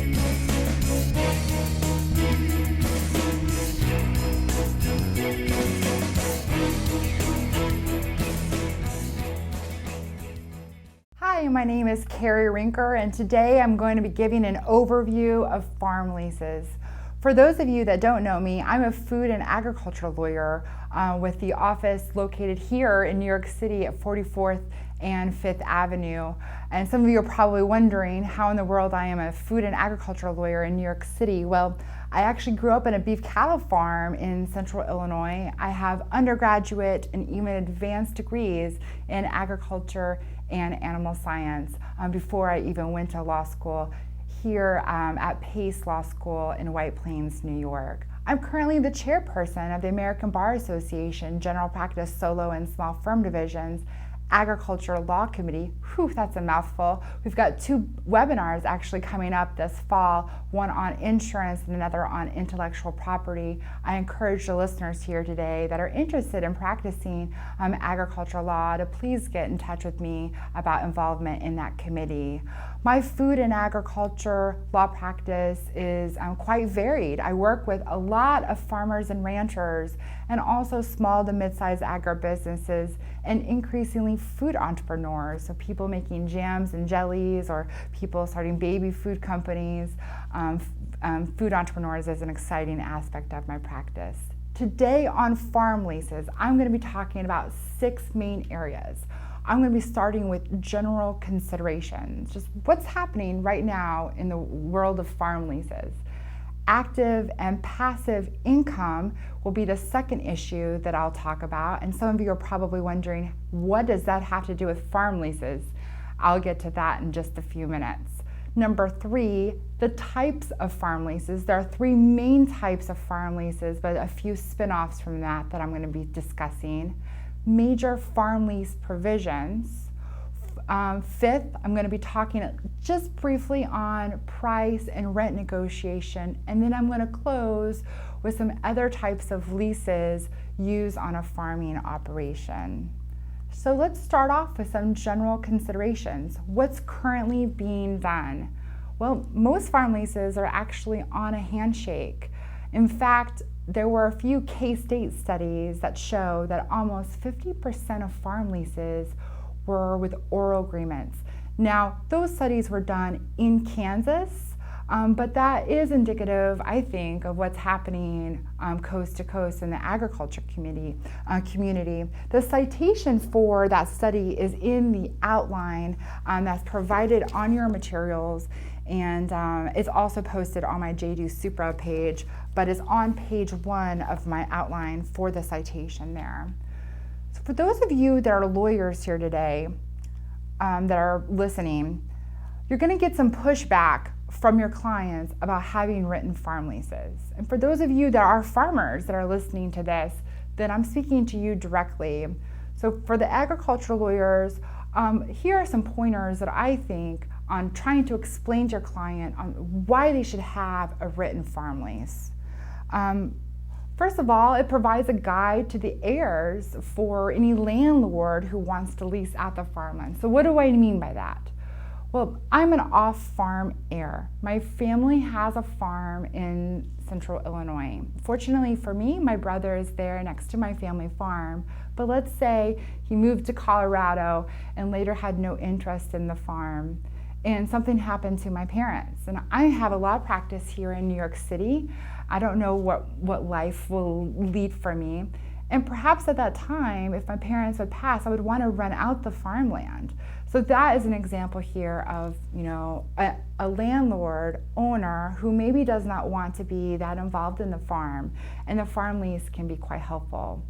Hi, my name is Carrie Rinker, and today I'm going to be giving an overview of farm leases. For those of you that don't know me, I'm a food and agriculture lawyer with the office located here in New York City at 44th and 5th Avenue. And some of you are probably wondering how in the world I am a food and agriculture lawyer in New York City. Well, I actually grew up in a beef cattle farm in central Illinois. I have undergraduate and even advanced degrees in agriculture and animal science before I even went to law school here at Pace Law School in White Plains, New York. I'm currently the chairperson of the American Bar Association General Practice Solo and Small Firm Divisions Agriculture Law Committee. Whew, that's a mouthful. We've got two webinars actually coming up this fall, one on insurance and another on intellectual property. I encourage the listeners here today that are interested in practicing agricultural law to please get in touch with me about involvement in that committee. My food and agriculture law practice is quite varied. I work with a lot of farmers and ranchers and also small to mid-sized agribusinesses and increasingly food entrepreneurs, so people making jams and jellies or people starting baby food companies. Food entrepreneurs is an exciting aspect of my practice. Today on farm leases, I'm going to be talking about 6 main areas. I'm going to be starting with general considerations, just what's happening right now in the world of farm leases. Active and passive income will be the second issue that I'll talk about, and some of you are probably wondering, what does that have to do with farm leases? I'll get to that in just a few minutes. Number 3, the types of farm leases. There are 3 main types of farm leases, but a few spin-offs from that I'm going to be discussing. Major farm lease provisions. 5th, I'm going to be talking just briefly on price and rent negotiation, and then I'm going to close with some other types of leases used on a farming operation. So let's start off with some general considerations. What's currently being done? Well, most farm leases are actually on a handshake. In fact, there were a few K-State studies that show that almost 50% of farm leases were with oral agreements. Now, those studies were done in Kansas, but that is indicative, I think, of what's happening coast to coast in the agriculture community. The citation for that study is in the outline that's provided on your materials, and it's also posted on my JDU Supra page, but is on page 1 of my outline for the citation there. So for those of you that are lawyers here today that are listening, you're going to get some pushback from your clients about having written farm leases. And for those of you that are farmers that are listening to this, then I'm speaking to you directly. So for the agricultural lawyers, here are some pointers that I think on trying to explain to your client on why they should have a written farm lease. First of all, it provides a guide to the heirs for any landlord who wants to lease out the farmland. So what do I mean by that? Well, I'm an off-farm heir. My family has a farm in central Illinois. Fortunately for me, my brother is there next to my family farm, but let's say he moved to Colorado and later had no interest in the farm, and something happened to my parents. And I have a law practice here in New York City. I don't know what life will lead for me. And perhaps at that time, if my parents would pass, I would want to rent out the farmland. So that is an example here of, a landlord owner who maybe does not want to be that involved in the farm, and the farm lease can be quite helpful.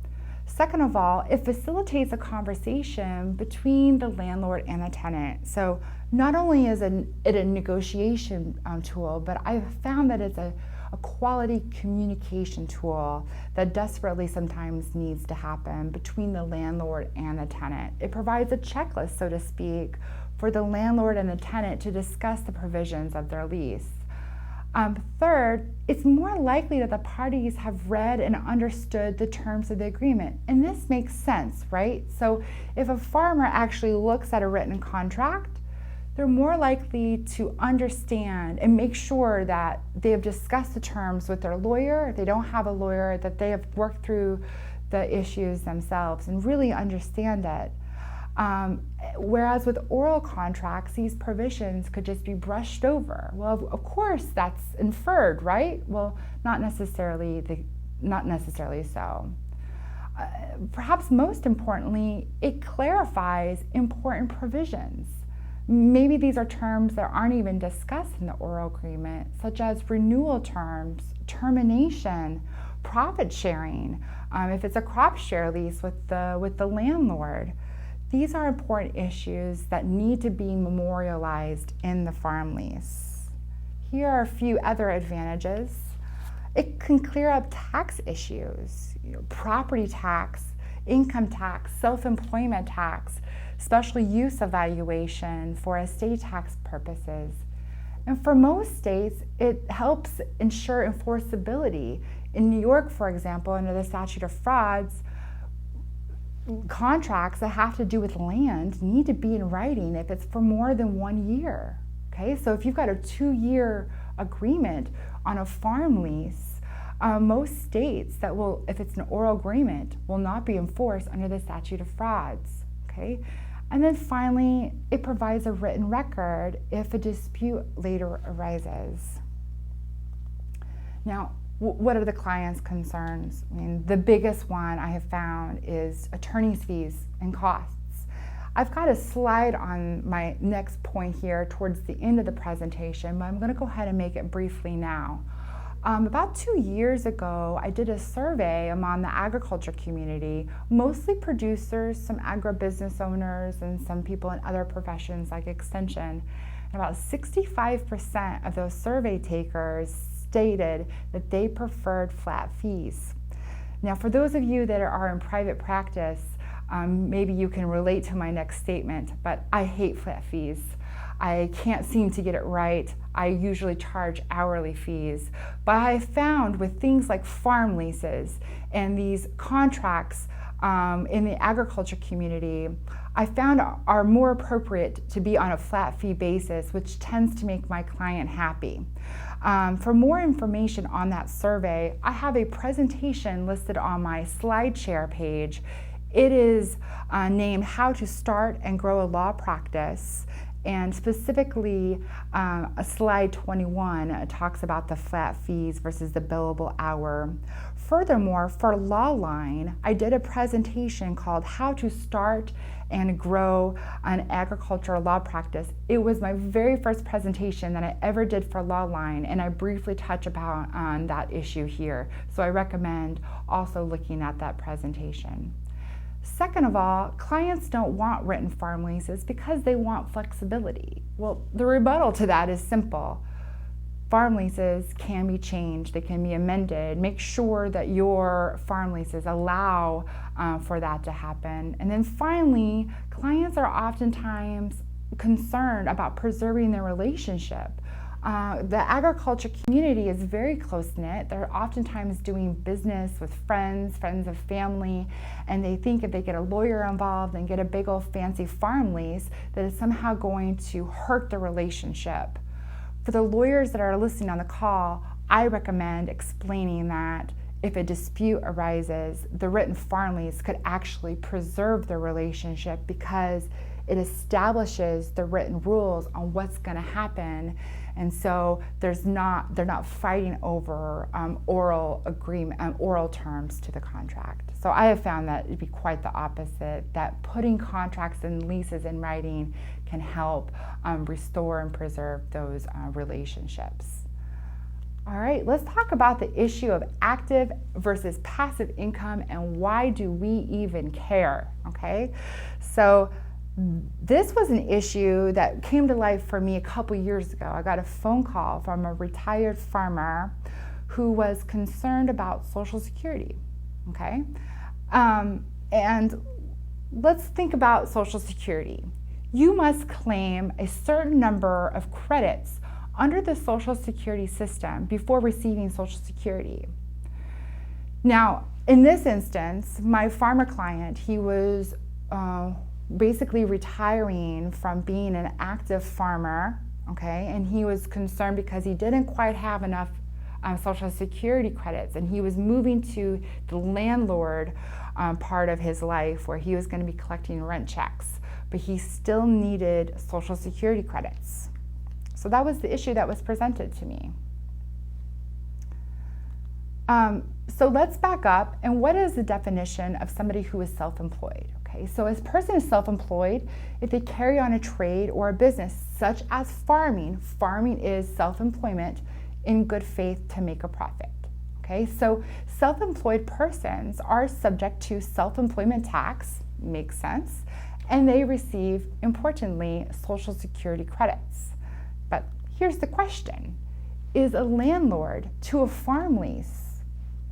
Second of all, it facilitates a conversation between the landlord and the tenant. So not only is it a negotiation tool, but I've found that it's a quality communication tool that desperately sometimes needs to happen between the landlord and the tenant. It provides a checklist, so to speak, for the landlord and the tenant to discuss the provisions of their lease. Third, it's more likely that the parties have read and understood the terms of the agreement. And this makes sense, right? So if a farmer actually looks at a written contract, they're more likely to understand and make sure that they have discussed the terms with their lawyer. If they don't have a lawyer, that they have worked through the issues themselves and really understand it. Whereas with oral contracts, these provisions could just be brushed over. Well, of course, that's inferred, right? Well, not necessarily so. Perhaps most importantly, it clarifies important provisions. Maybe these are terms that aren't even discussed in the oral agreement, such as renewal terms, termination, profit sharing, if it's a crop share lease with the landlord. These are important issues that need to be memorialized in the farm lease. Here are a few other advantages. It can clear up tax issues, property tax, income tax, self-employment tax, special use evaluation for estate tax purposes. And for most states, it helps ensure enforceability. In New York, for example, under the statute of frauds, contracts that have to do with land need to be in writing if it's for more than 1 year. Okay, so if you've got a 2-year agreement on a farm lease, most states that will, if it's an oral agreement, will not be enforced under the statute of frauds. Okay, and then finally, it provides a written record if a dispute later arises. Now, what are the client's concerns? I mean, the biggest one I have found is attorney's fees and costs. I've got a slide on my next point here towards the end of the presentation, but I'm going to go ahead and make it briefly now. About 2 years ago, I did a survey among the agriculture community, mostly producers, some agribusiness owners, and some people in other professions like extension. And about 65% of those survey takers stated that they preferred flat fees. Now, for those of you that are in private practice, maybe you can relate to my next statement, but I hate flat fees. I can't seem to get it right. I usually charge hourly fees. But I found with things like farm leases and these contracts in the agriculture community, I found are more appropriate to be on a flat fee basis, which tends to make my client happy. For more information on that survey, I have a presentation listed on my SlideShare page. It is named How to Start and Grow a Law Practice. And specifically, slide 21 talks about the flat fees versus the billable hour. Furthermore, for Lawline, I did a presentation called How to Start and Grow an Agricultural Law Practice. It was my very first presentation that I ever did for Lawline, and I briefly touch on that issue here. So I recommend also looking at that presentation. Second of all, clients don't want written farm leases because they want flexibility. Well, the rebuttal to that is simple. Farm leases can be changed, they can be amended. Make sure that your farm leases allow for that to happen. And then finally, clients are oftentimes concerned about preserving their relationship. The agriculture community is very close-knit. They're oftentimes doing business with friends of family, and they think if they get a lawyer involved and get a big old fancy farm lease, that it's somehow going to hurt the relationship. For the lawyers that are listening on the call, I recommend explaining that if a dispute arises, the written farm lease could actually preserve the relationship because it establishes the written rules on what's going to happen. And so they're not fighting over oral terms to the contract. So I have found that it'd be quite the opposite, that putting contracts and leases in writing can help restore and preserve those relationships. All right, let's talk about the issue of active versus passive income and why do we even care, okay? So this was an issue that came to life for me a couple years ago. I got a phone call from a retired farmer who was concerned about Social Security, okay? And let's think about Social Security. You must claim a certain number of credits under the Social Security system before receiving Social Security. Now, in this instance, my farmer client, he was basically retiring from being an active farmer, okay? And he was concerned because he didn't quite have enough Social Security credits, and he was moving to the landlord part of his life where he was going to be collecting rent checks, but he still needed Social Security credits. So that was the issue that was presented to me. So let's back up, and what is the definition of somebody who is self-employed? Okay, so as a person is self-employed, if they carry on a trade or a business such as farming, farming is self-employment in good faith to make a profit. Okay, so self-employed persons are subject to self-employment tax, makes sense, and they receive, importantly, Social Security credits. But here's the question. Is a landlord to a farm lease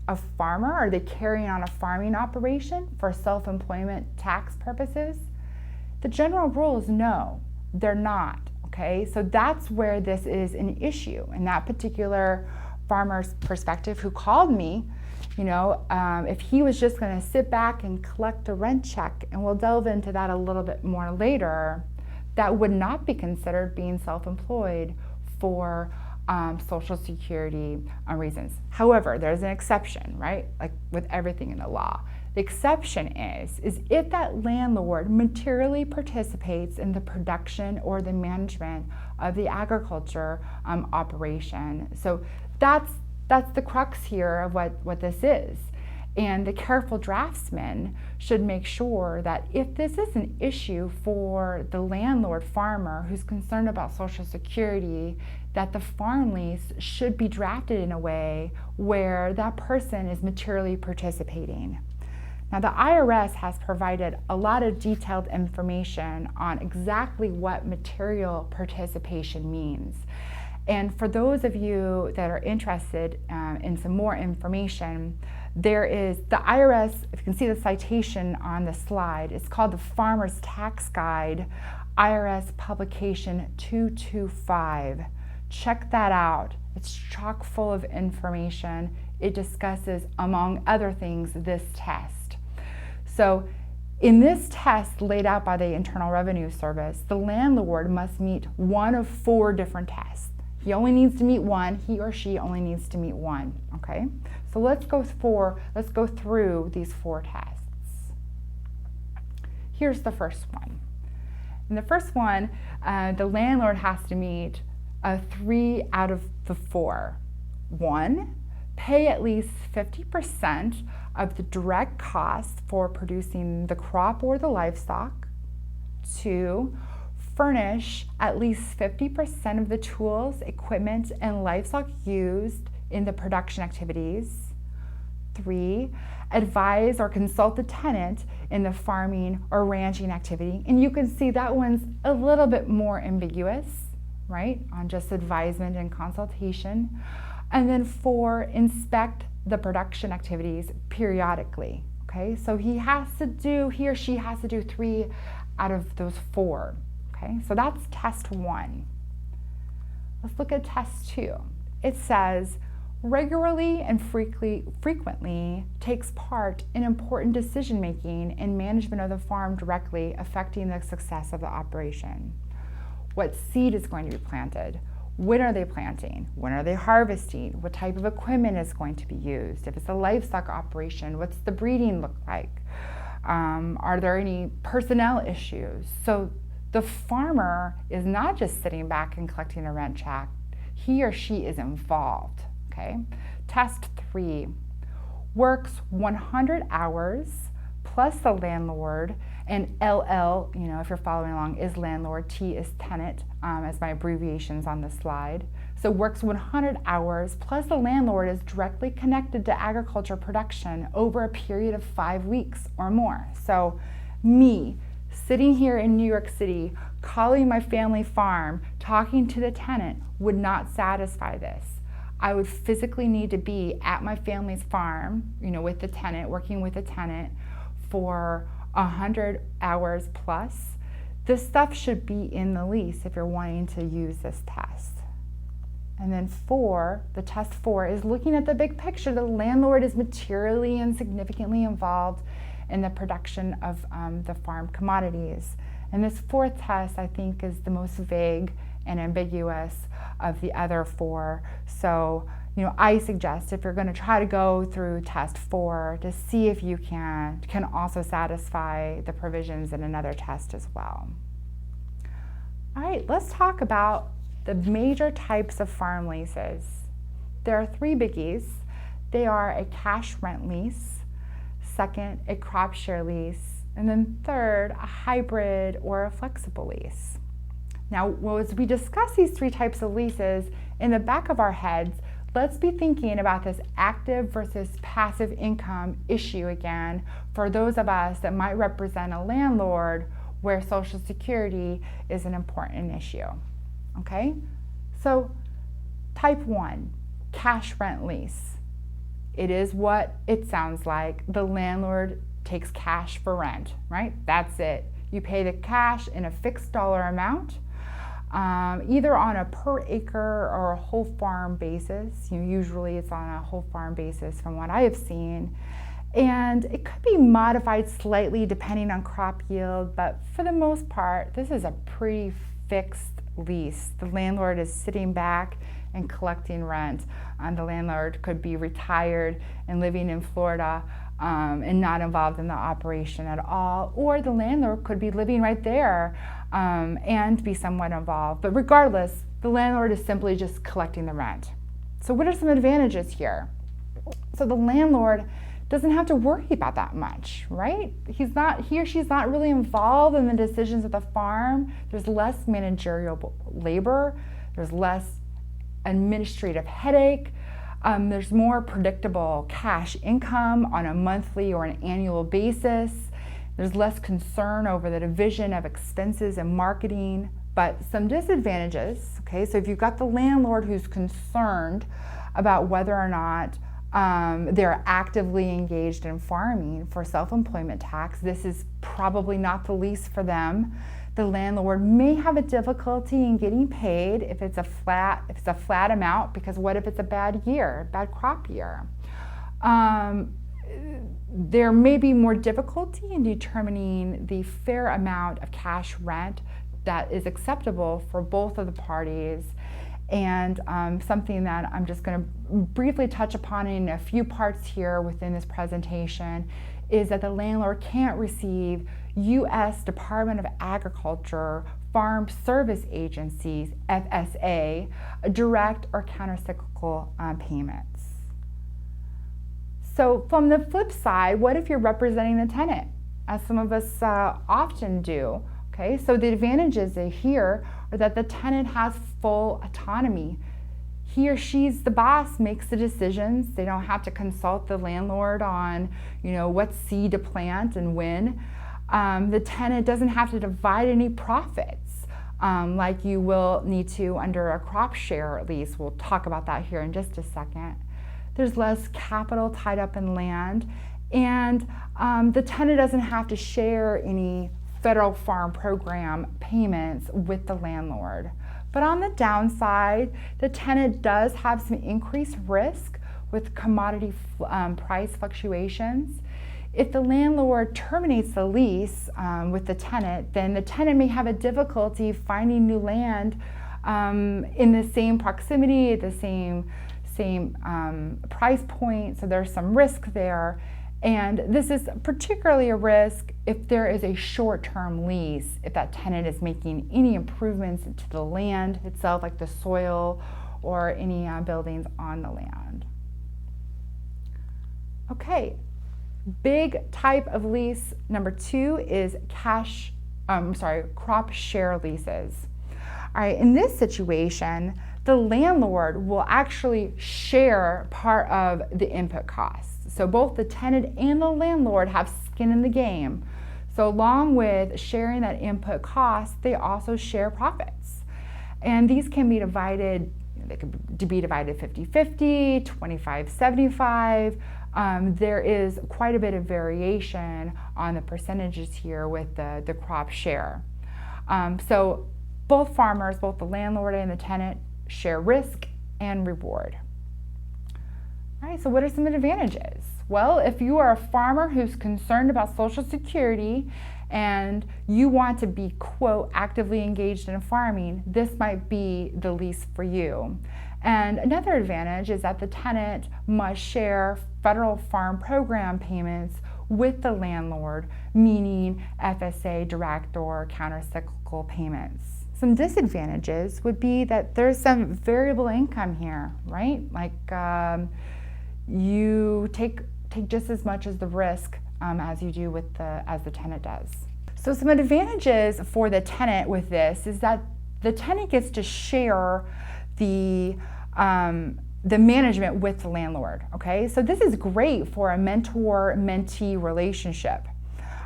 a farmer? Are they carrying on a farming operation for self-employment tax purposes? The general rule is no, they're not, okay? So that's where this is an issue. In that particular farmer's perspective who called me, if he was just gonna sit back and collect a rent check, and we'll delve into that a little bit more later, that would not be considered being self-employed for Social Security reasons. However, there's an exception, right? Like with everything in the law. The exception is if that landlord materially participates in the production or the management of the agriculture operation. So that's the crux here of what this is. And the careful draftsman should make sure that if this is an issue for the landlord farmer who's concerned about Social Security, that the farm lease should be drafted in a way where that person is materially participating. Now, the IRS has provided a lot of detailed information on exactly what material participation means. And for those of you that are interested in some more information, there is the IRS, if you can see the citation on the slide, it's called the Farmer's Tax Guide, IRS Publication 225. Check that out. It's chock full of information. It discusses, among other things, this test. So in this test laid out by the Internal Revenue Service, the landlord must meet one of 4 different tests. He only needs to meet one, he or she only needs to meet one, okay? So let's go through these 4 tests. Here's the first one. In the first one, the landlord has to meet 3 out of the 4. 1, pay at least 50% of the direct cost for producing the crop or the livestock. 2, furnish at least 50% of the tools, equipment, and livestock used in the production activities. 3, advise or consult the tenant in the farming or ranching activity. And you can see that one's a little bit more ambiguous, right, on just advisement and consultation. And then 4, inspect the production activities periodically, okay? So he or she has to do 3 out of those 4, okay? So that's test 1. Let's look at test 2. It says, regularly and frequently takes part in important decision-making and management of the farm directly affecting the success of the operation. What seed is going to be planted? When are they planting? When are they harvesting? What type of equipment is going to be used? If it's a livestock operation, what's the breeding look like? Are there any personnel issues? So the farmer is not just sitting back and collecting a rent check. He or she is involved, okay? Test 3, works 100 hours plus the landlord, and LL, if you're following along, is landlord, T is tenant, as my abbreviations on the slide. So works 100 hours plus the landlord is directly connected to agriculture production over a period of 5 weeks or more. So me, sitting here in New York City, calling my family farm, talking to the tenant would not satisfy this. I would physically need to be at my family's farm, with the tenant, working with the tenant for 100 hours plus. This stuff should be in the lease if you're wanting to use this test. And then 4, the test 4 is looking at the big picture. The landlord is materially and significantly involved in the production of the farm commodities. And this fourth test, I think, is the most vague and ambiguous of the other four. So, I suggest if you're going to try to go through test 4 to see if you can also satisfy the provisions in another test as well. All right, let's talk about the major types of farm leases. There are 3 biggies. They are a cash rent lease, second, a crop share lease, and then third, a hybrid or a flexible lease. Now, as we discuss these 3 types of leases, in the back of our heads, let's be thinking about this active versus passive income issue again for those of us that might represent a landlord where Social Security is an important issue. Okay? So, type 1, cash rent lease. It is what it sounds like. The landlord takes cash for rent, right? That's it. You pay the cash in a fixed dollar amount, either on a per acre or a whole farm basis. Usually it's on a whole farm basis from what I have seen. And it could be modified slightly depending on crop yield, but for the most part, this is a pretty fixed lease. The landlord is sitting back and collecting rent. The landlord could be retired and living in Florida and not involved in the operation at all, or the landlord could be living right there and be somewhat involved. But regardless, the landlord is simply just collecting the rent. So what are some advantages here? So the landlord doesn't have to worry about that much, right? He or she's not really involved in the decisions of the farm. There's less managerial labor. There's less administrative headache. There's more predictable cash income on a monthly or an annual basis. There's less concern over the division of expenses and marketing, but some disadvantages, okay? So if you've got the landlord who's concerned about whether or not they're actively engaged in farming for self-employment tax, this is probably not the lease for them. The landlord may have a difficulty in getting paid if it's a flat amount, because what if it's a bad crop year? There may be more difficulty in determining the fair amount of cash rent that is acceptable for both of the parties. And something that I'm just going to briefly touch upon in a few parts here within this presentation is that the landlord can't receive U.S. Department of Agriculture Farm Service Agencies, FSA, direct or countercyclical payments. So from the flip side, what if you're representing the tenant, as some of us often do? Okay, so the advantages here are that the tenant has full autonomy. He or she's the boss, makes the decisions. They don't have to consult the landlord on, what seed to plant and when. The tenant doesn't have to divide any profits like you will need to under a crop share lease. We'll talk about that here in just a second. There's less capital tied up in land, and the tenant doesn't have to share any federal farm program payments with the landlord. But on the downside, the tenant does have some increased risk with commodity price fluctuations. If the landlord terminates the lease with the tenant, then the tenant may have a difficulty finding new land in the same proximity, at the same price point, so there's some risk there. And this is particularly a risk if there is a short-term lease, if that tenant is making any improvements to the land itself, like the soil or any buildings on the land. Okay, big type of lease number 2 is crop share leases. All right, in this situation, the landlord will actually share part of the input costs. So both the tenant and the landlord have skin in the game. So along with sharing that input cost, they also share profits. And these can be divided, they could be divided 50-50, 25-75. There is quite a bit of variation on the percentages here with the crop share. So both farmers, both the landlord and the tenant, share risk and reward. All right, so what are some advantages? Well, if you are a farmer who's concerned about Social Security and you want to be, quote, actively engaged in farming, this might be the lease for you. And another advantage is that the tenant must share federal farm program payments with the landlord, meaning FSA direct or countercyclical payments. Some disadvantages would be that there's some variable income here, right? Like you take just as much as the risk as you do as the tenant does. So some advantages for the tenant with this is that the tenant gets to share the management with the landlord, okay? So this is great for a mentor-mentee relationship,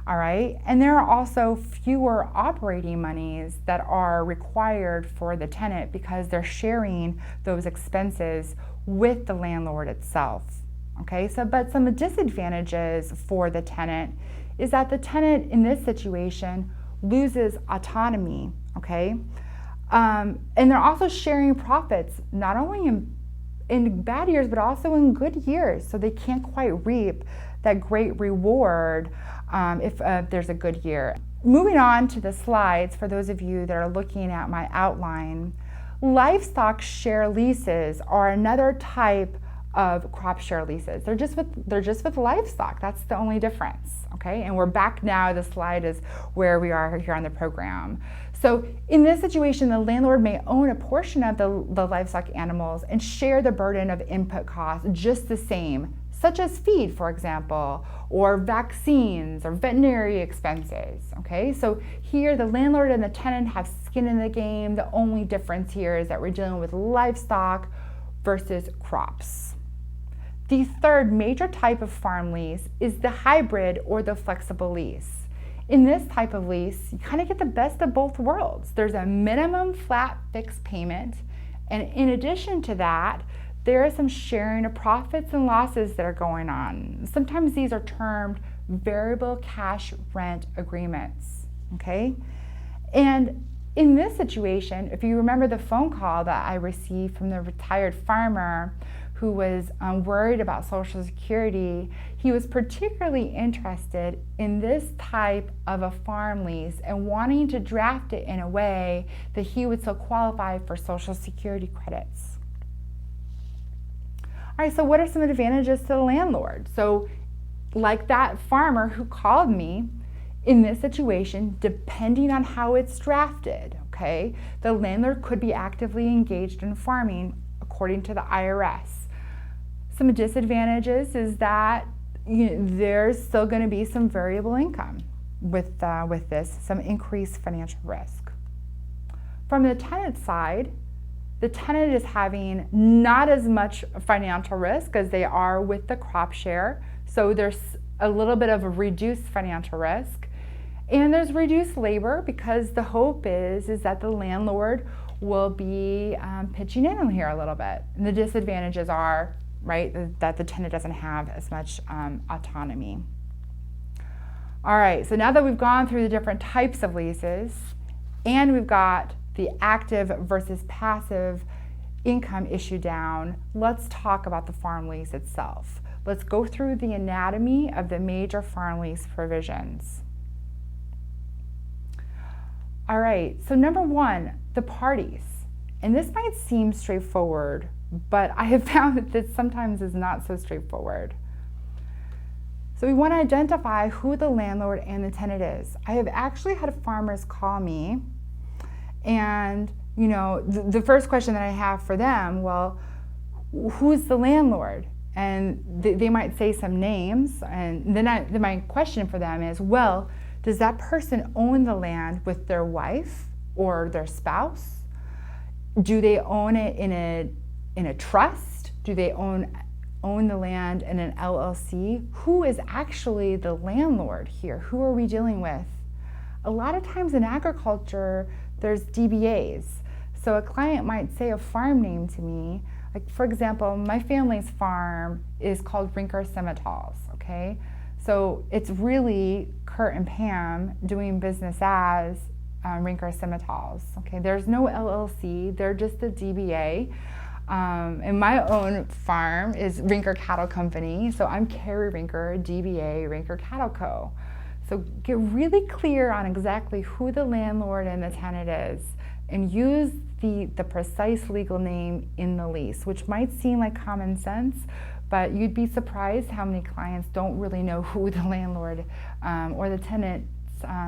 all right? And there are also fewer operating monies that are required for the tenant because they're sharing those expenses with the landlord itself, okay? But some disadvantages for the tenant is that the tenant in this situation loses autonomy, okay? And they're also sharing profits, not only in bad years, but also in good years. So they can't quite reap that great reward if there's a good year. Moving on to the slides, for those of you that are looking at my outline, livestock share leases are another type of crop share leases. They're just with livestock. That's the only difference, okay? And we're back now. The slide is where we are here on the program. So in this situation, the landlord may own a portion of the livestock animals and share the burden of input costs just the same, such as feed, for example, or vaccines or veterinary expenses, okay? So here the landlord and the tenant have skin in the game. The only difference here is that we're dealing with livestock versus crops. The third major type of farm lease is the hybrid or the flexible lease. In this type of lease, you kind of get the best of both worlds. There's a minimum flat fixed payment, and in addition to that, there is some sharing of profits and losses that are going on. Sometimes these are termed variable cash rent agreements, okay? And in this situation, if you remember the phone call that I received from the retired farmer who was worried about Social Security, he was particularly interested in this type of a farm lease and wanting to draft it in a way that he would still qualify for Social Security credits. All right, so what are some advantages to the landlord? So like that farmer who called me, in this situation, depending on how it's drafted, okay, the landlord could be actively engaged in farming according to the IRS. Some disadvantages is that there's still going to be some variable income with this, some increased financial risk. From the tenant side, the tenant is having not as much financial risk as they are with the crop share, so there's a little bit of a reduced financial risk. And there's reduced labor because the hope is that the landlord will be pitching in here a little bit. And the disadvantages are, right, that the tenant doesn't have as much autonomy. All right, so now that we've gone through the different types of leases and we've got the active versus passive income issue down, let's talk about the farm lease itself. Let's go through the anatomy of the major farm lease provisions. All right, so number one, the parties. And this might seem straightforward, but I have found that this sometimes is not so straightforward. So we want to identify who the landlord and the tenant is. I have actually had farmers call me, and the first question that I have for them, well, who's the landlord? And they might say some names, and then my question for them is, well, does that person own the land with their wife or their spouse? Do they own it in a trust? Do they own the land in an LLC? Who is actually the landlord here? Who are we dealing with? A lot of times in agriculture, there's DBAs. So a client might say a farm name to me. Like, for example, my family's farm is called Rinker Simmentals, okay? So it's really Kurt and Pam doing business as Rinker Simmentals, okay? There's no LLC, they're just a DBA. And my own farm is Rinker Cattle Company, so I'm Carrie Rinker, DBA Rinker Cattle Co. So get really clear on exactly who the landlord and the tenant is, and use the precise legal name in the lease, which might seem like common sense, but you'd be surprised how many clients don't really know who the landlord or the tenant's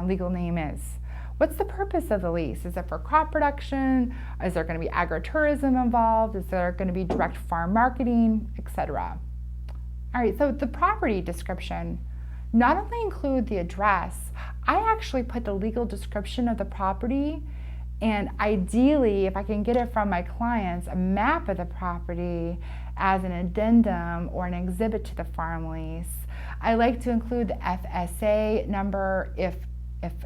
legal name is. What's the purpose of the lease? Is it for crop production? Is there going to be agritourism involved? Is there going to be direct farm marketing, etc.? All right, so the property description not only include the address, I actually put the legal description of the property, and ideally, if I can get it from my clients, a map of the property as an addendum or an exhibit to the farm lease. I like to include the FSA number if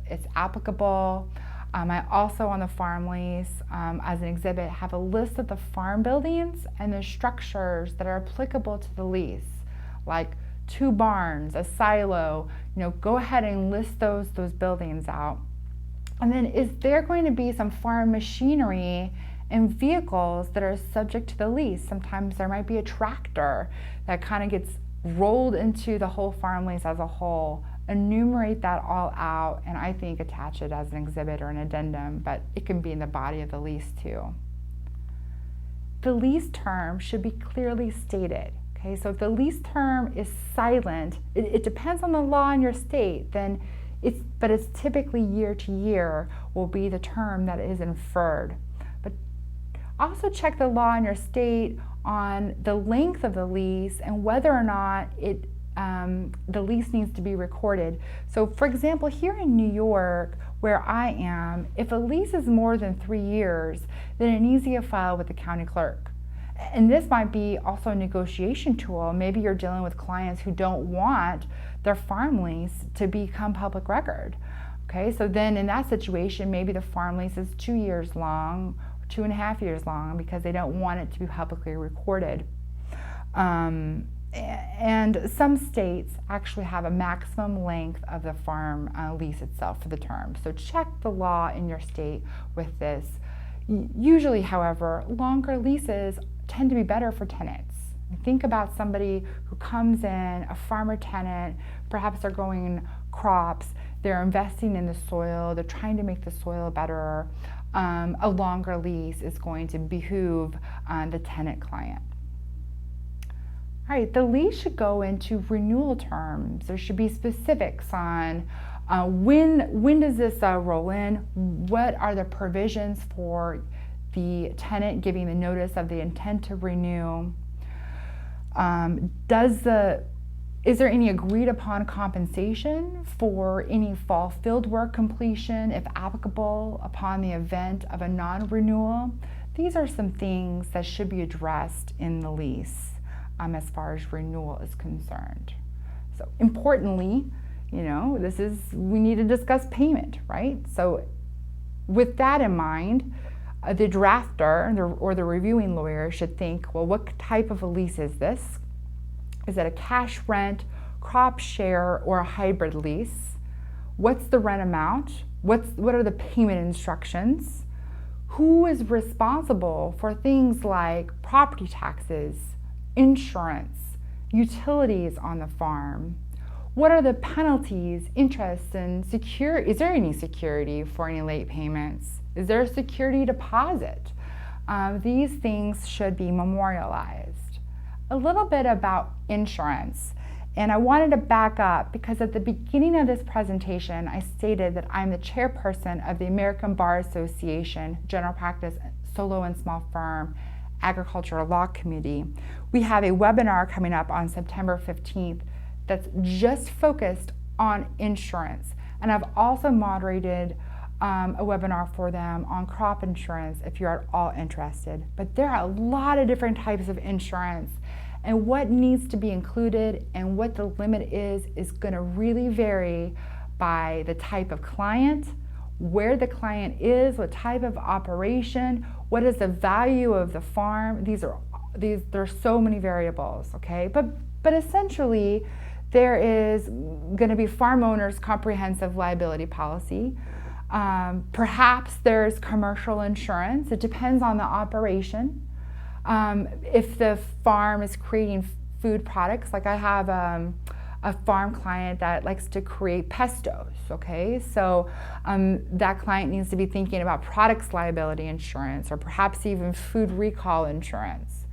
it's applicable. I also, on the farm lease, as an exhibit, have a list of the farm buildings and the structures that are applicable to the lease, like 2 barns, a silo. Go ahead and list those buildings out. And then, is there going to be some farm machinery and vehicles that are subject to the lease? Sometimes there might be a tractor that kind of gets rolled into the whole farm lease as a whole. Enumerate that all out, and I think attach it as an exhibit or an addendum, but it can be in the body of the lease too. The lease term should be clearly stated. Okay, so if the lease term is silent, it depends on the law in your state, then it's typically year to year will be the term that is inferred. But also check the law in your state on the length of the lease and whether or not the lease needs to be recorded. So for example, here in New York, where I am, if a lease is more than 3 years, then it needs to get filed with the county clerk. And this might be also a negotiation tool. Maybe you're dealing with clients who don't want their farm lease to become public record. Okay, so then in that situation, maybe the farm lease is 2 years long, 2.5 years long, because they don't want it to be publicly recorded. And some states actually have a maximum length of the farm lease itself for the term. So check the law in your state with this. Usually, however, longer leases tend to be better for tenants. Think about somebody who comes in, a farmer tenant, perhaps they're growing crops, they're investing in the soil, they're trying to make the soil better. A longer lease is going to behoove the tenant client. All right, the lease should go into renewal terms. There should be specifics on when does this roll in? What are the provisions for the tenant giving the notice of the intent to renew? Is there any agreed upon compensation for any fall field work completion, if applicable, upon the event of a non-renewal? These are some things that should be addressed in the lease as far as renewal is concerned. So importantly, we need to discuss payment, right? So with that in mind, the drafter or the reviewing lawyer should think, well, what type of a lease is this? Is it a cash rent, crop share, or a hybrid lease? What's the rent amount? What are the payment instructions? Who is responsible for things like property taxes, insurance, utilities on the farm? What are the penalties, interest, and security? Is there any security for any late payments? Is there a security deposit? These things should be memorialized. A little bit about insurance, and I wanted to back up because at the beginning of this presentation, I stated that I'm the chairperson of the American Bar Association General Practice Solo and Small Firm Agricultural Law Committee. We have a webinar coming up on September 15th that's just focused on insurance. And I've also moderated a webinar for them on crop insurance if you're at all interested. But there are a lot of different types of insurance, and what needs to be included and what the limit is going to really vary by the type of client, where the client is, what type of operation, what is the value of the farm. There's so many variables, okay? But essentially, there is going to be farm owners' comprehensive liability policy. Perhaps there's commercial insurance. It depends on the operation. If the farm is creating food products, like I have a farm client that likes to create pestos, okay? So that client needs to be thinking about products liability insurance or perhaps even food recall insurance.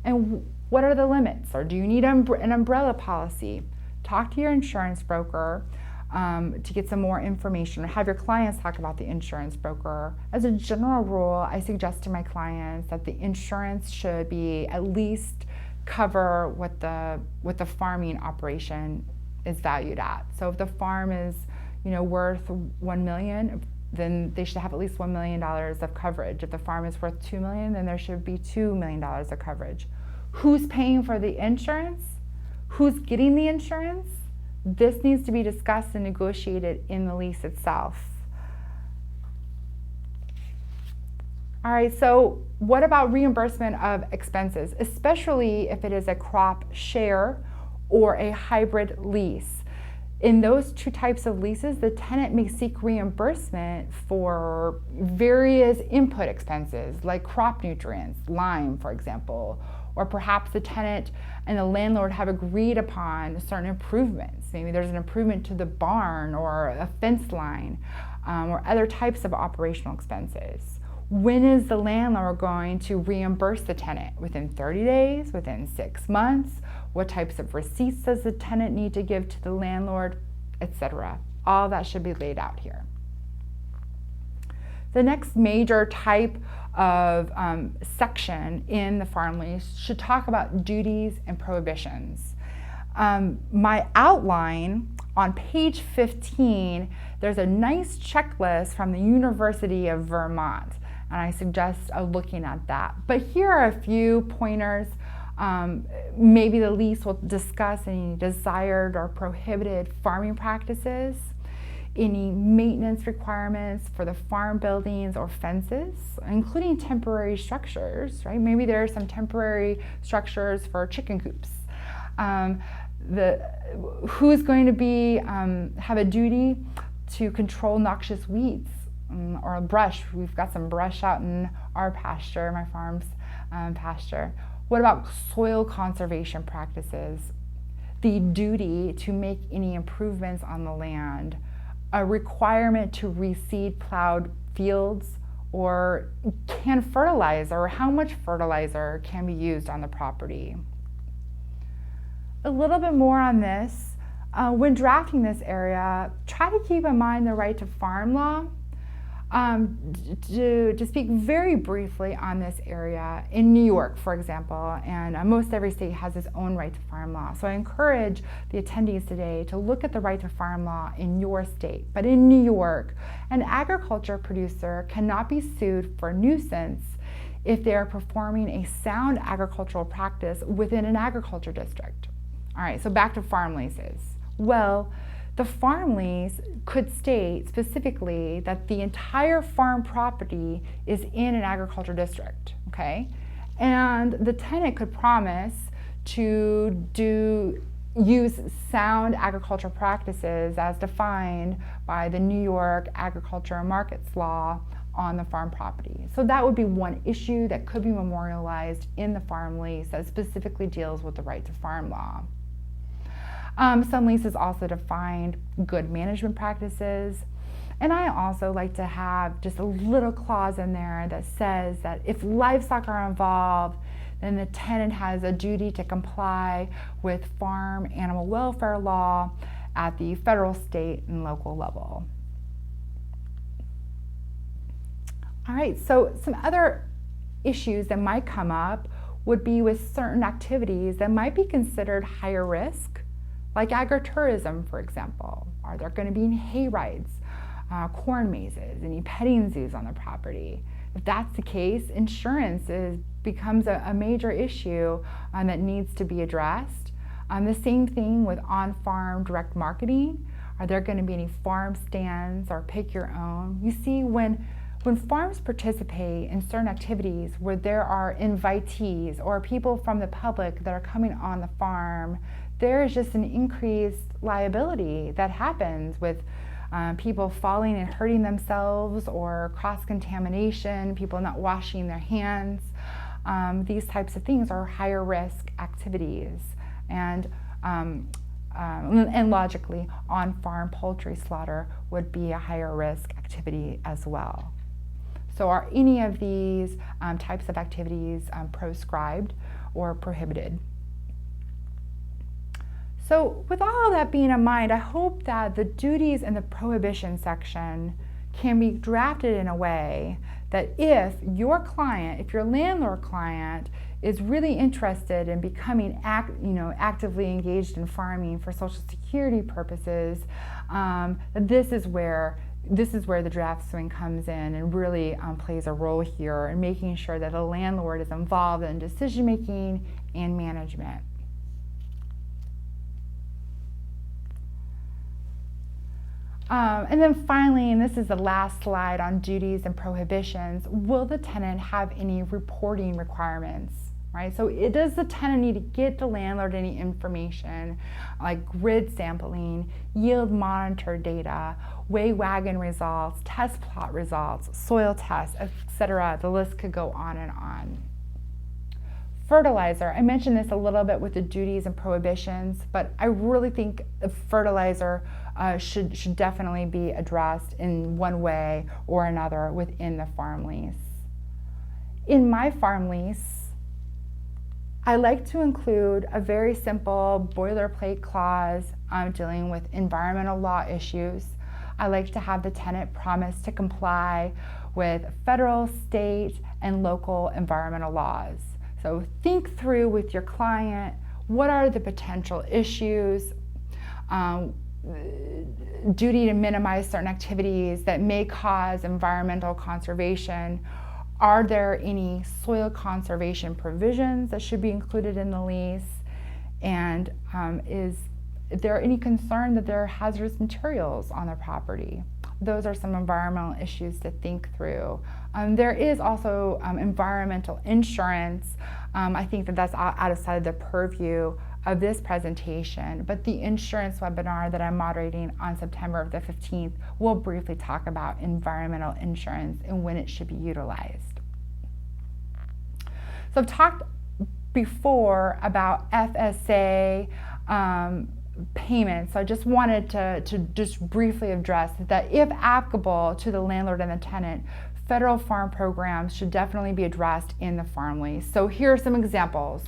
And what are the limits? Or do you need an umbrella policy? Talk to your insurance broker to get some more information, or have your clients talk about the insurance broker. As a general rule, I suggest to my clients that the insurance should be at least cover what the farming operation is valued at. So if the farm is, worth $1 million, then they should have at least $1 million of coverage. If the farm is worth $2 million, then there should be $2 million of coverage. Who's paying for the insurance? Who's getting the insurance? This needs to be discussed and negotiated in the lease itself. All right, so what about reimbursement of expenses, especially if it is a crop share or a hybrid lease? In those two types of leases, the tenant may seek reimbursement for various input expenses like crop nutrients, lime, for example, or perhaps the tenant and the landlord have agreed upon certain improvements. Maybe there's an improvement to the barn or a fence line or other types of operational expenses. When is the landlord going to reimburse the tenant? Within 30 days, within 6 months? What types of receipts does the tenant need to give to the landlord, etc.? All that should be laid out here. The next major type of section in the farm lease should talk about duties and prohibitions. My outline on page 15, there's a nice checklist from the University of Vermont, and I suggest looking at that. But here are a few pointers. Maybe the lease will discuss any desired or prohibited farming practices, any maintenance requirements for the farm buildings or fences, including temporary structures, right? Maybe there are some temporary structures for chicken coops. Who's going to be have a duty to control noxious weeds or brush? We've got some brush out in our pasture, my farm's pasture. What about soil conservation practices? The duty to make any improvements on the land, a requirement to reseed plowed fields, or can fertilizer, or how much fertilizer can be used on the property. A little bit more on this. When drafting this area, try to keep in mind the right to farm law. To speak very briefly on this area, in New York, for example, and most every state has its own right to farm law. So I encourage the attendees today to look at the right to farm law in your state. But in New York, an agriculture producer cannot be sued for nuisance if they are performing a sound agricultural practice within an agriculture district. All right, so back to farm leases. Well, the farm lease could state specifically that the entire farm property is in an agriculture district, okay? And the tenant could promise to use sound agriculture practices as defined by the New York Agriculture and Markets Law on the farm property. So that would be one issue that could be memorialized in the farm lease that specifically deals with the right to farm law. Some leases also define good management practices, and I also like to have just a little clause in there that says that if livestock are involved, then the tenant has a duty to comply with farm animal welfare law at the federal, state, and local level. All right, so some other issues that might come up would be with certain activities that might be considered higher risk, like agritourism, for example. Are there going to be any hay rides, corn mazes, any petting zoos on the property? If that's the case, insurance becomes a major issue that needs to be addressed. The same thing with on-farm direct marketing. Are there going to be any farm stands or pick your own? You see, when farms participate in certain activities where there are invitees or people from the public that are coming on the farm, there is just an increased liability that happens with people falling and hurting themselves, or cross-contamination, people not washing their hands. these types of things are higher risk activities. And logically, on-farm poultry slaughter would be a higher risk activity as well. So are any of these types of activities proscribed or prohibited? So with all that being in mind, I hope that the duties in the prohibition section can be drafted in a way that if your client, if your landlord client is really interested in becoming actively engaged in farming for Social Security purposes, this is where the draft swing comes in and really plays a role here in making sure that the landlord is involved in decision making and management. And then finally, and this is the last slide on duties and prohibitions, will the tenant have any reporting requirements, right? So does the tenant need to get the landlord any information like grid sampling, yield monitor data, weigh wagon results, test plot results, soil tests, etc.? The list could go on and on. Fertilizer, I mentioned this a little bit with the duties and prohibitions, but I really think the fertilizer should definitely be addressed in one way or another within the farm lease. In my farm lease, I like to include a very simple boilerplate clause dealing with environmental law issues. I like to have the tenant promise to comply with federal, state, and local environmental laws. So think through with your client, what are the potential issues, duty to minimize certain activities that may cause environmental conservation. Are there any soil conservation provisions that should be included in the lease? And is there any concern that there are hazardous materials on the property? Those are some environmental issues to think through. There is also environmental insurance. I think that's outside of the purview of this presentation, but the insurance webinar that I'm moderating on September the 15th will briefly talk about environmental insurance and when it should be utilized. So I've talked before about FSA payments, so I just wanted to just briefly address that if applicable to the landlord and the tenant, federal farm programs should definitely be addressed in the farm lease. So here are some examples.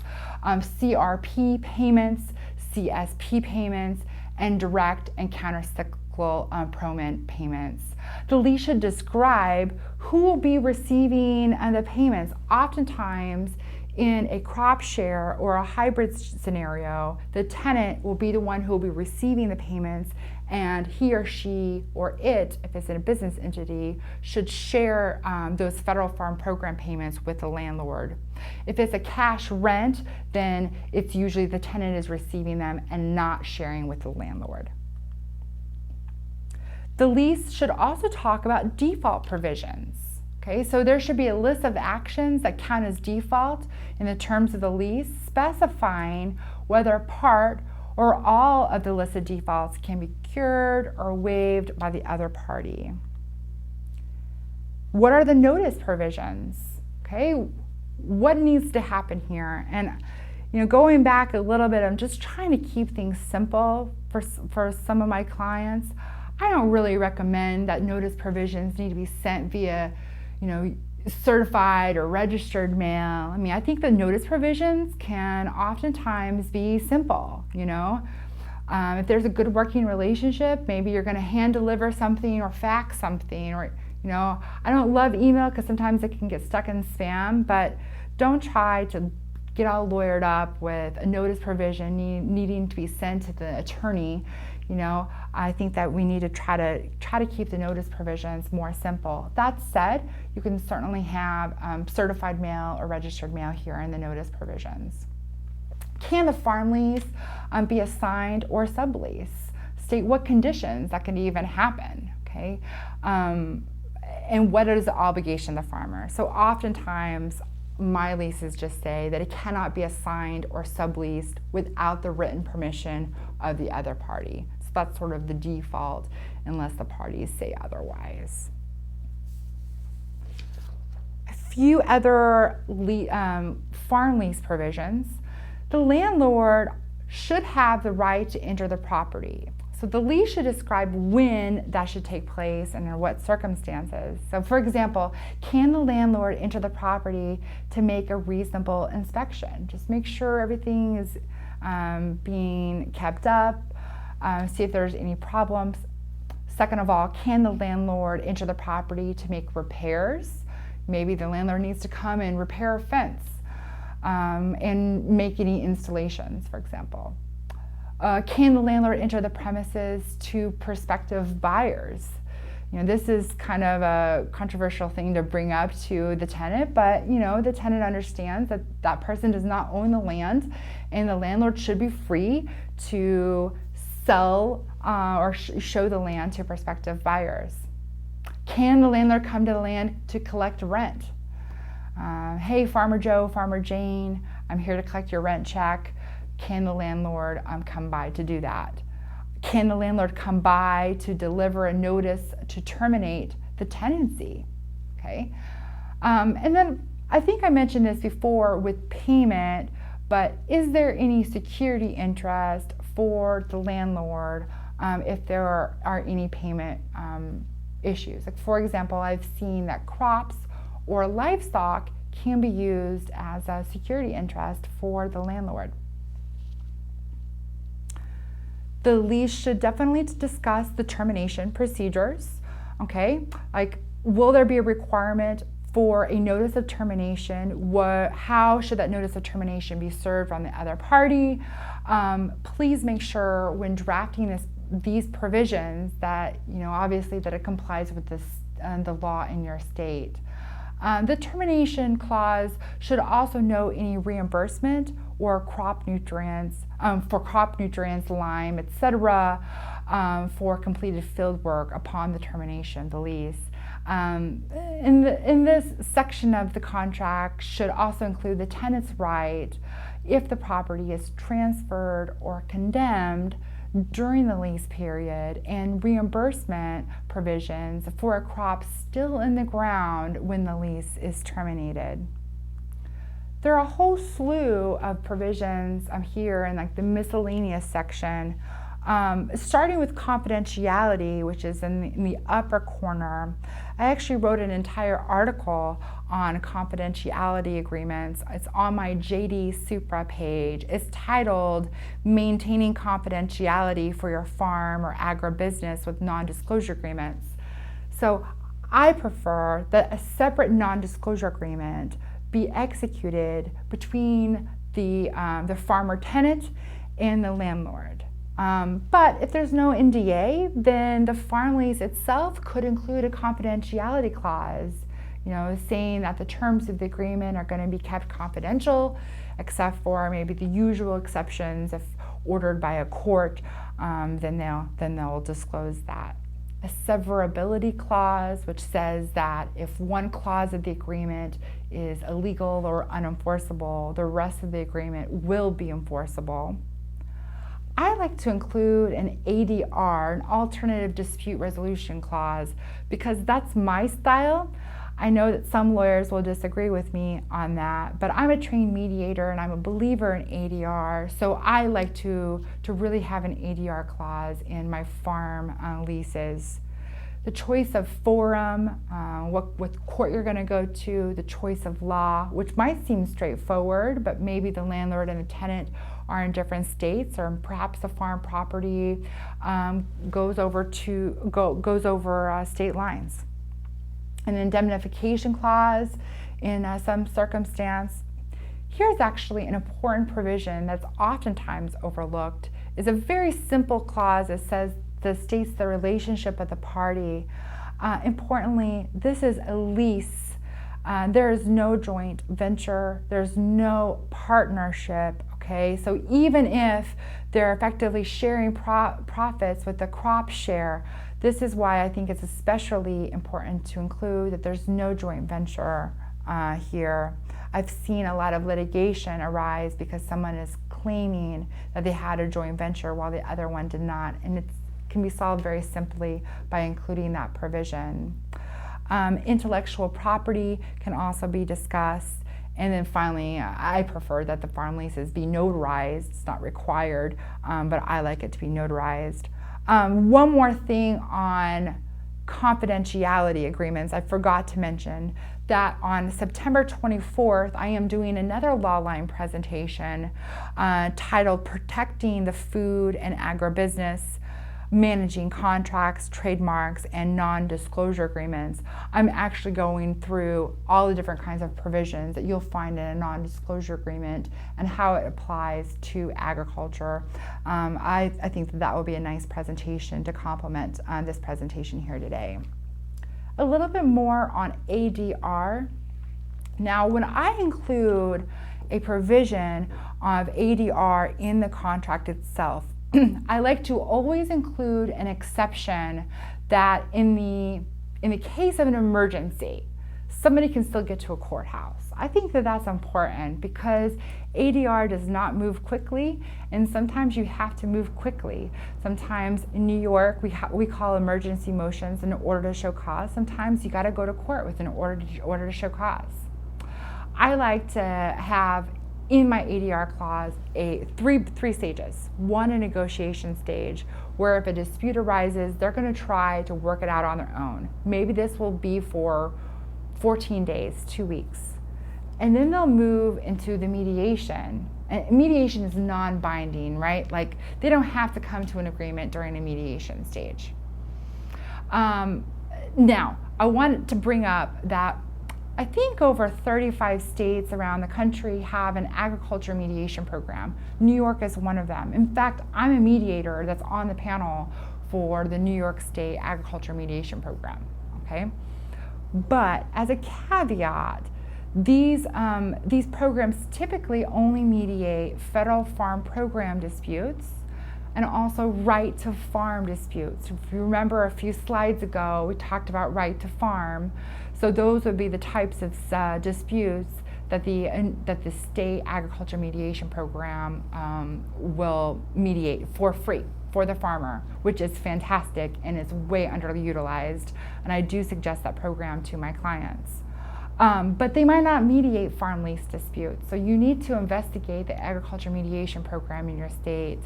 CRP payments, CSP payments, and direct and countercyclical PROMINT payments. The lease should describe who will be receiving the payments. Oftentimes, in a crop share or a hybrid scenario, the tenant will be the one who will be receiving the payments, and he or she or it, if it's in a business entity, should share those federal farm program payments with the landlord. If it's a cash rent, then it's usually the tenant is receiving them and not sharing with the landlord. The lease should also talk about default provisions. Okay, so there should be a list of actions that count as default in the terms of the lease, specifying whether part or all of the listed defaults can be cured or waived by the other party. What are the notice provisions? Okay, what needs to happen here? And going back a little bit, I'm just trying to keep things simple for some of my clients. I don't really recommend that notice provisions need to be sent via certified or registered mail. I mean, I think the notice provisions can oftentimes be simple, If there's a good working relationship, maybe you're going to hand deliver something or fax something, or, I don't love email because sometimes it can get stuck in spam, but don't try to get all lawyered up with a notice provision needing to be sent to the attorney. I think that we need to try to keep the notice provisions more simple. That said, you can certainly have certified mail or registered mail here in the notice provisions. Can the farm lease be assigned or sublease? State what conditions that can even happen, okay? And what is the obligation of the farmer? So oftentimes, my leases just say that it cannot be assigned or subleased without the written permission of the other party. So that's sort of the default unless the parties say otherwise. I few other farm lease provisions. The landlord should have the right to enter the property. So the lease should describe when that should take place and in what circumstances. So for example, can the landlord enter the property to make a reasonable inspection? Just make sure everything is being kept up, see if there's any problems. Second of all, can the landlord enter the property to make repairs? Maybe the landlord needs to come and repair a fence and make any installations, for example. Can the landlord enter the premises to prospective buyers? This is kind of a controversial thing to bring up to the tenant, but the tenant understands that that person does not own the land, and the landlord should be free to sell or show the land to prospective buyers. Can the landlord come to the land to collect rent? Hey, Farmer Joe, Farmer Jane, I'm here to collect your rent check. Can the landlord come by to do that? Can the landlord come by to deliver a notice to terminate the tenancy? Okay. And then I think I mentioned this before with payment, but is there any security interest for the landlord if there are any payment issues? Like, for example, I've seen that crops or livestock can be used as a security interest for the landlord. The lease should definitely discuss the termination procedures, okay? Like, will there be a requirement for a notice of termination? How should that notice of termination be served on the other party? Please make sure when drafting these provisions that, obviously that it complies with the law in your state. The termination clause should also note any reimbursement or crop nutrients, for crop nutrients, lime, etc., for completed field work upon the termination of the lease. In this section of the contract should also include the tenant's right, if the property is transferred or condemned during the lease period, and reimbursement provisions for a crop still in the ground when the lease is terminated. There are a whole slew of provisions here in the miscellaneous section, starting with confidentiality, which is in the upper corner. I actually wrote an entire article on confidentiality agreements. It's on my JD Supra page. It's titled Maintaining Confidentiality for Your Farm or Agribusiness with Non-Disclosure Agreements. So I prefer that a separate non-disclosure agreement be executed between the farmer tenant and the landlord. But if there's no NDA, then the farm lease itself could include a confidentiality clause, saying that the terms of the agreement are going to be kept confidential, except for maybe the usual exceptions if ordered by a court, then they'll disclose that. A severability clause, which says that if one clause of the agreement is illegal or unenforceable, the rest of the agreement will be enforceable. I like to include an ADR, an alternative dispute resolution clause, because that's my style. I know that some lawyers will disagree with me on that, but I'm a trained mediator and I'm a believer in ADR, so I like to really have an ADR clause in my farm leases. The choice of forum, what court you're going to go to, the choice of law, which might seem straightforward, but maybe the landlord and the tenant are in different states, or perhaps the farm property goes over state lines. An indemnification clause in some circumstance. Here's actually an important provision that's oftentimes overlooked. It's a very simple clause that states the relationship of the party. Importantly, this is a lease. There is no joint venture. There's no partnership. Okay, so even if they're effectively sharing profits with the crop share, this is why I think it's especially important to include that there's no joint venture here. I've seen a lot of litigation arise because someone is claiming that they had a joint venture while the other one did not, and it can be solved very simply by including that provision. Intellectual property can also be discussed. And then finally, I prefer that the farm leases be notarized. It's not required, but I like it to be notarized. One more thing on confidentiality agreements. I forgot to mention that on September 24th, I am doing another Lawline presentation titled Protecting the Food and Agribusiness, Managing Contracts, Trademarks, and Non-Disclosure Agreements. I'm actually going through all the different kinds of provisions that you'll find in a non-disclosure agreement and how it applies to agriculture. I think that will be a nice presentation to complement this presentation here today. A little bit more on ADR. Now, when I include a provision of ADR in the contract itself, I like to always include an exception that in the case of an emergency, somebody can still get to a courthouse. I think that that's important because ADR does not move quickly, and sometimes you have to move quickly. Sometimes in New York, we call emergency motions an order to show cause. Sometimes you got to go to court with an order to show cause. I like to have in my ADR clause three stages. One, a negotiation stage, where if a dispute arises, they're going to try to work it out on their own. Maybe this will be for 14 days, 2 weeks. And then they'll move into the mediation. And mediation is non-binding, right? Like, they don't have to come to an agreement during a mediation stage. Now, I want to bring up that I think over 35 states around the country have an agriculture mediation program. New York is one of them. In fact, I'm a mediator that's on the panel for the New York State Agriculture Mediation Program, okay? But as a caveat, these programs typically only mediate federal farm program disputes and also right to farm disputes. If you remember a few slides ago, we talked about right to farm. So those would be the types of disputes that the state agriculture mediation program will mediate for free for the farmer, which is fantastic and is way underutilized. And I do suggest that program to my clients. But they might not mediate farm lease disputes. So you need to investigate the agriculture mediation program in your state.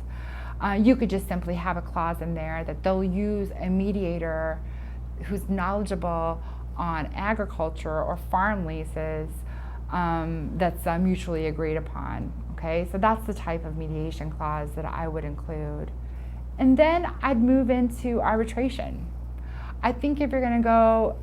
You could just simply have a clause in there that they'll use a mediator who's knowledgeable on agriculture or farm leases that's mutually agreed upon. Okay, so that's the type of mediation clause that I would include. And then I'd move into arbitration. I think if you're going to go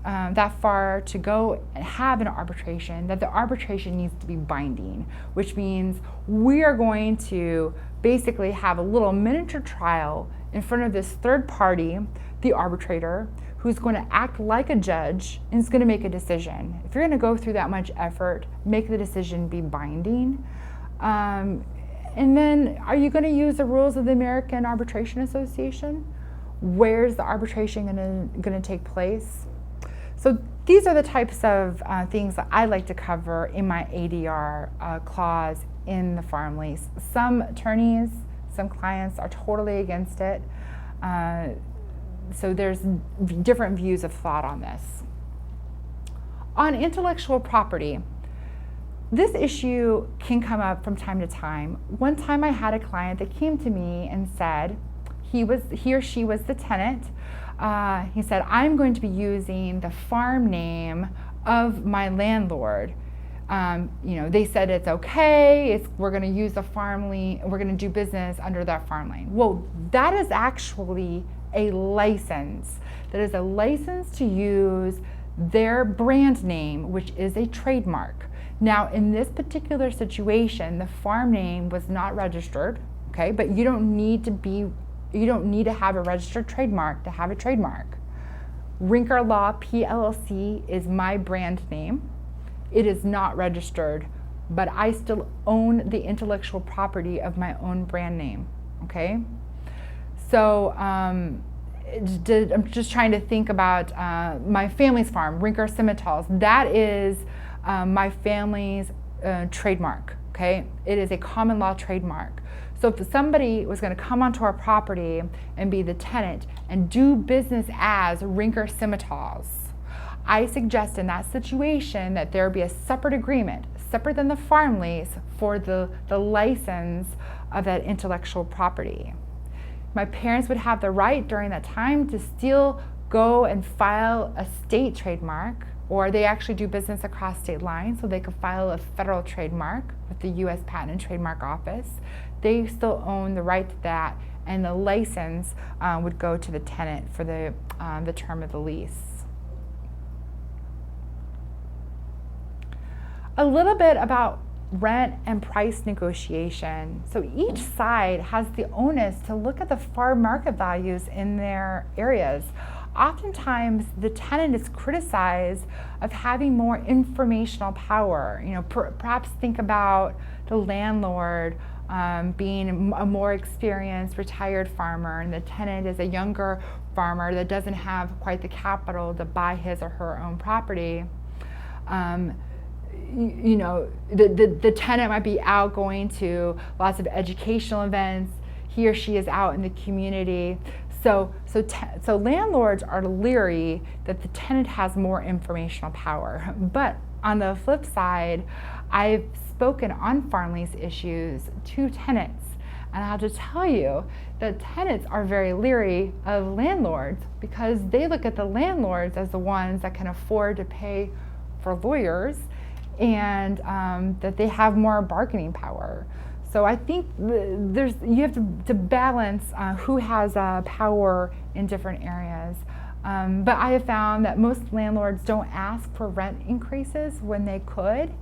that far to go and have an arbitration, that the arbitration needs to be binding, which means we are going to basically have a little miniature trial in front of this third party, the arbitrator, who's going to act like a judge and is going to make a decision. If you're going to go through that much effort, make the decision be binding. And then are you going to use the rules of the American Arbitration Association? Where's the arbitration going to take place? So these are the types of things that I like to cover in my ADR clause in the farm lease. Some attorneys, some clients are totally against it. So there's different views of thought on this. On intellectual property, this issue can come up from time to time. One time I had a client that came to me and said, he or she was the tenant. He said, I'm going to be using the farm name of my landlord. They said it's okay, we're going to use the farm lien, we're going to do business under that farm lane. Well, that is actually a license. That is a license to use their brand name, which is a trademark. Now, in this particular situation, the farm name was not registered, okay, but you don't need to have a registered trademark to have a trademark. Rinker Law PLC is my brand name. It is not registered, but I still own the intellectual property of my own brand name, okay? So I'm just trying to think about my family's farm, Rinker Simmentals. That is my family's trademark, okay? It is a common law trademark. So if somebody was going to come onto our property and be the tenant and do business as Rinker Simmentals, I suggest in that situation that there be a separate agreement, separate than the farm lease, for the license of that intellectual property. My parents would have the right during that time to still go and file a state trademark, or they actually do business across state lines, so they could file a federal trademark with the U.S. Patent and Trademark Office. They still own the right to that, and the license would go to the tenant for the term of the lease. A little bit about rent and price negotiation. So each side has the onus to look at the fair market values in their areas. Oftentimes, the tenant is criticized of having more informational power. Perhaps think about the landlord being a more experienced retired farmer, and the tenant is a younger farmer that doesn't have quite the capital to buy his or her own property. The tenant might be out going to lots of educational events. He or she is out in the community. So landlords are leery that the tenant has more informational power. But on the flip side, I've spoken on farm lease issues to tenants, and I'll just tell you that tenants are very leery of landlords because they look at the landlords as the ones that can afford to pay for lawyers, and that they have more bargaining power. So I think you have to balance who has power in different areas. But I have found that most landlords don't ask for rent increases when they could.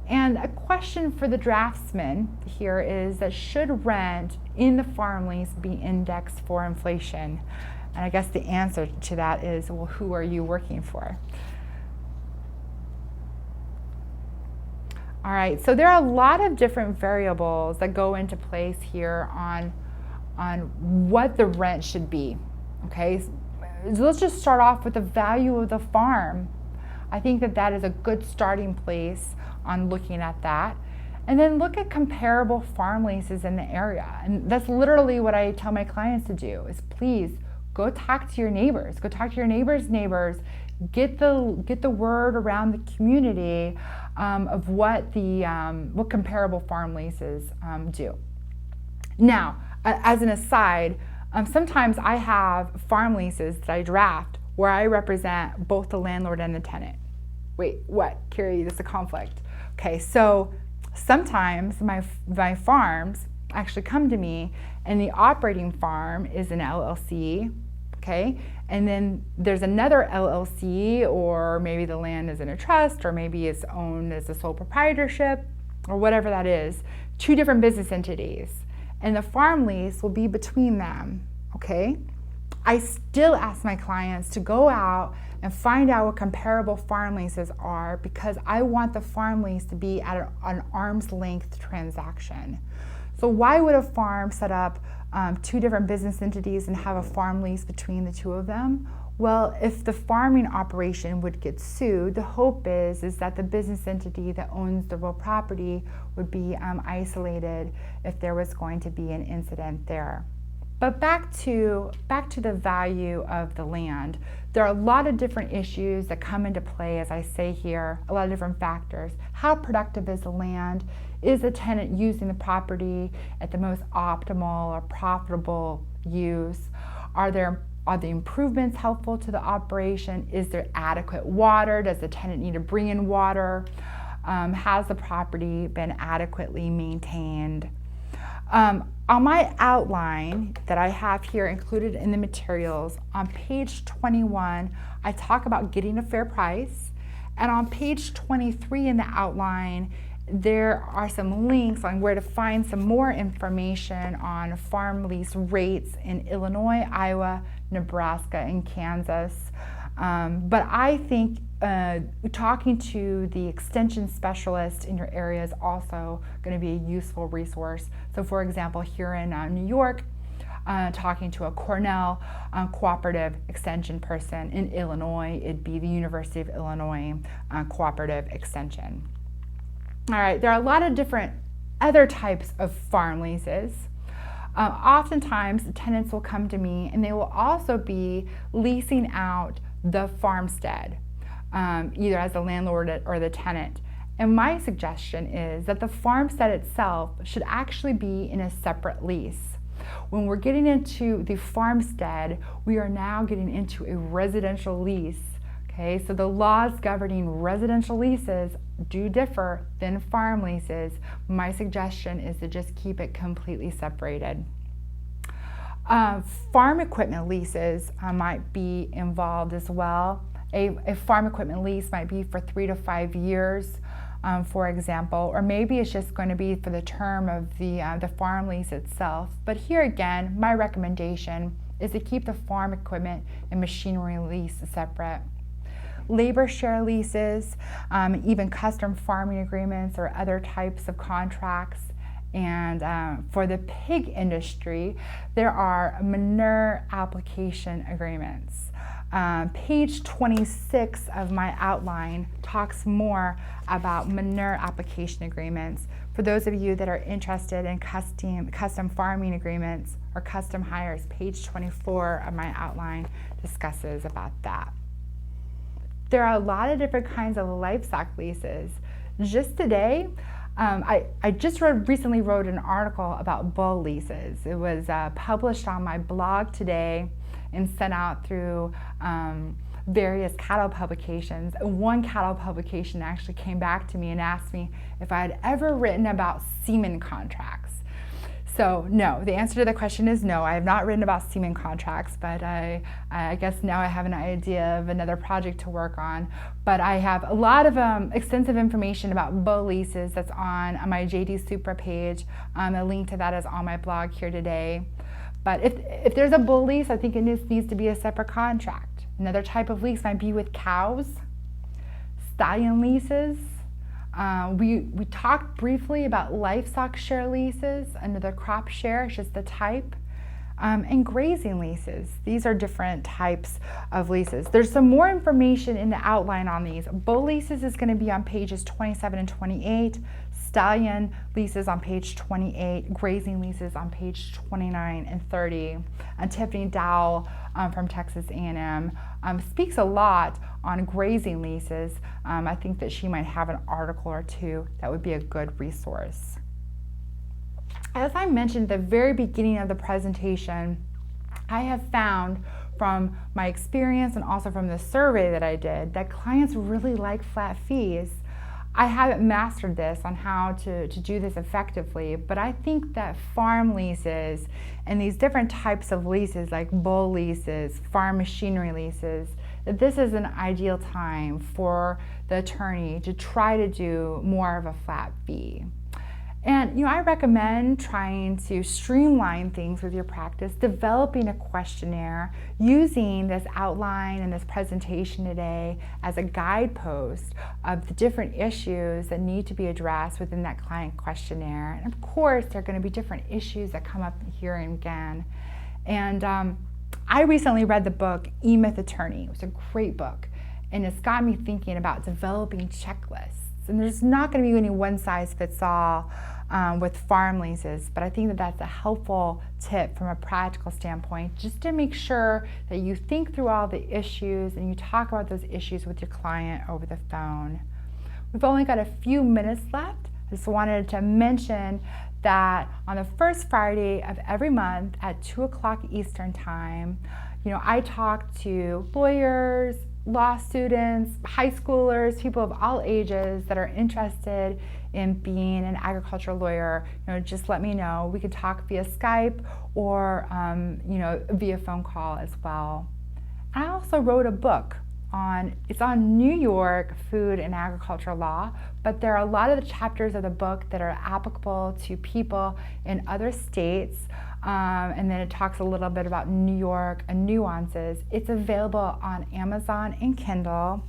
And a question for the draftsman here is that should rent in the farm lease be indexed for inflation? And I guess the answer to that is, well, who are you working for? All right, so there are a lot of different variables that go into place here on what the rent should be, okay? So let's just start off with the value of the farm. I think that is a good starting place on looking at that. And then look at comparable farm leases in the area. And that's literally what I tell my clients to do, is please go talk to your neighbors. Go talk to your neighbors' neighbors. Get the word around the community of what comparable farm leases do. Now, as an aside, sometimes I have farm leases that I draft where I represent both the landlord and the tenant. Wait, what, Carrie? That's a conflict. Okay, so sometimes my farms actually come to me, and the operating farm is an LLC. Okay, and then there's another LLC, or maybe the land is in a trust, or maybe it's owned as a sole proprietorship, or whatever that is, two different business entities, and the farm lease will be between them, okay? I still ask my clients to go out and find out what comparable farm leases are, because I want the farm lease to be at an arm's length transaction. So why would a farm set up two different business entities and have a farm lease between the two of them? Well, if the farming operation would get sued, the hope is that the business entity that owns the real property would be isolated if there was going to be an incident there. But back to the value of the land. There are a lot of different issues that come into play, as I say here, a lot of different factors. How productive is the land? Is the tenant using the property at the most optimal or profitable use? Are the improvements helpful to the operation? Is there adequate water? Does the tenant need to bring in water? Has the property been adequately maintained? On my outline that I have here included in the materials, on page 21, I talk about getting a fair price. And on page 23 in the outline, there are some links on where to find some more information on farm lease rates in Illinois, Iowa, Nebraska, and Kansas. But I think talking to the extension specialist in your area is also going to be a useful resource. So for example, here in New York, talking to a Cornell cooperative extension person. In Illinois, it'd be the University of Illinois cooperative extension. All right, there are a lot of different other types of farm leases. Oftentimes, tenants will come to me and they will also be leasing out the farmstead. either as the landlord or the tenant. And my suggestion is that the farmstead itself should actually be in a separate lease. When we're getting into the farmstead, we are now getting into a residential lease. Okay, so the laws governing residential leases do differ than farm leases. My suggestion is to just keep it completely separated. Farm equipment leases might be involved as well. A farm equipment lease might be for 3 to 5 years, for example, or maybe it's just going to be for the term of the farm lease itself. But here again, my recommendation is to keep the farm equipment and machinery lease separate. Labor share leases, even custom farming agreements or other types of contracts. And for the pig industry, there are manure application agreements. Page 26 of my outline talks more about manure application agreements. For those of you that are interested in custom farming agreements or custom hires, page 24 of my outline discusses about that. There are a lot of different kinds of livestock leases. Just today, I just recently wrote an article about bull leases. It was published on my blog today and sent out through various cattle publications. One cattle publication actually came back to me and asked me if I had ever written about semen contracts. So no, the answer to the question is no. I have not written about semen contracts, but I guess now I have an idea of another project to work on. But I have a lot of extensive information about bull leases that's on my JD Supra page. A link to that is on my blog here today. But if there's a bull lease, I think it needs to be a separate contract. Another type of lease might be with cows, stallion leases. We talked briefly about livestock share leases, another crop share, it's just the type, and grazing leases. These are different types of leases. There's some more information in the outline on these. Bull leases is going to be on pages 27 and 28, stallion leases on page 28, grazing leases on page 29 and 30. And Tiffany Dowell from Texas A&M speaks a lot on grazing leases. I think that she might have an article or two that would be a good resource. As I mentioned at the very beginning of the presentation, I have found from my experience and also from the survey that I did that clients really like flat fees. I haven't mastered this on how to do this effectively, but I think that farm leases and these different types of leases like bull leases, farm machinery leases, that this is an ideal time for the attorney to try to do more of a flat fee. And I recommend trying to streamline things with your practice, developing a questionnaire, using this outline and this presentation today as a guidepost of the different issues that need to be addressed within that client questionnaire. And of course, there are going to be different issues that come up here and again. And I recently read the book E-Myth Attorney. It was a great book, and it's got me thinking about developing checklists. And there's not going to be any one-size-fits-all with farm leases, but I think that that's a helpful tip from a practical standpoint, just to make sure that you think through all the issues and you talk about those issues with your client over the phone. We've only got a few minutes left. I just wanted to mention that on the first Friday of every month at 2 o'clock Eastern Time, I talk to lawyers, law students, high schoolers, people of all ages that are interested in being an agricultural lawyer. Just let me know. We could talk via Skype or via phone call as well. I also wrote a book it's on New York food and agricultural law, but there are a lot of the chapters of the book that are applicable to people in other states. And then it talks a little bit about New York and nuances. It's available on Amazon and Kindle,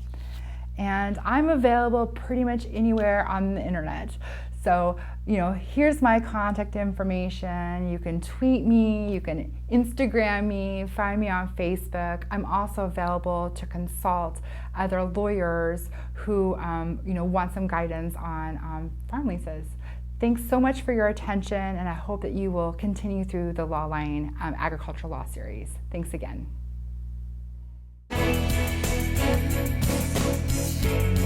and I'm available pretty much anywhere on the internet. So, here's my contact information. You can tweet me, you can Instagram me, find me on Facebook. I'm also available to consult other lawyers who, want some guidance on farm leases. Thanks so much for your attention, and I hope that you will continue through the Lawline Agricultural Law Series. Thanks again. much.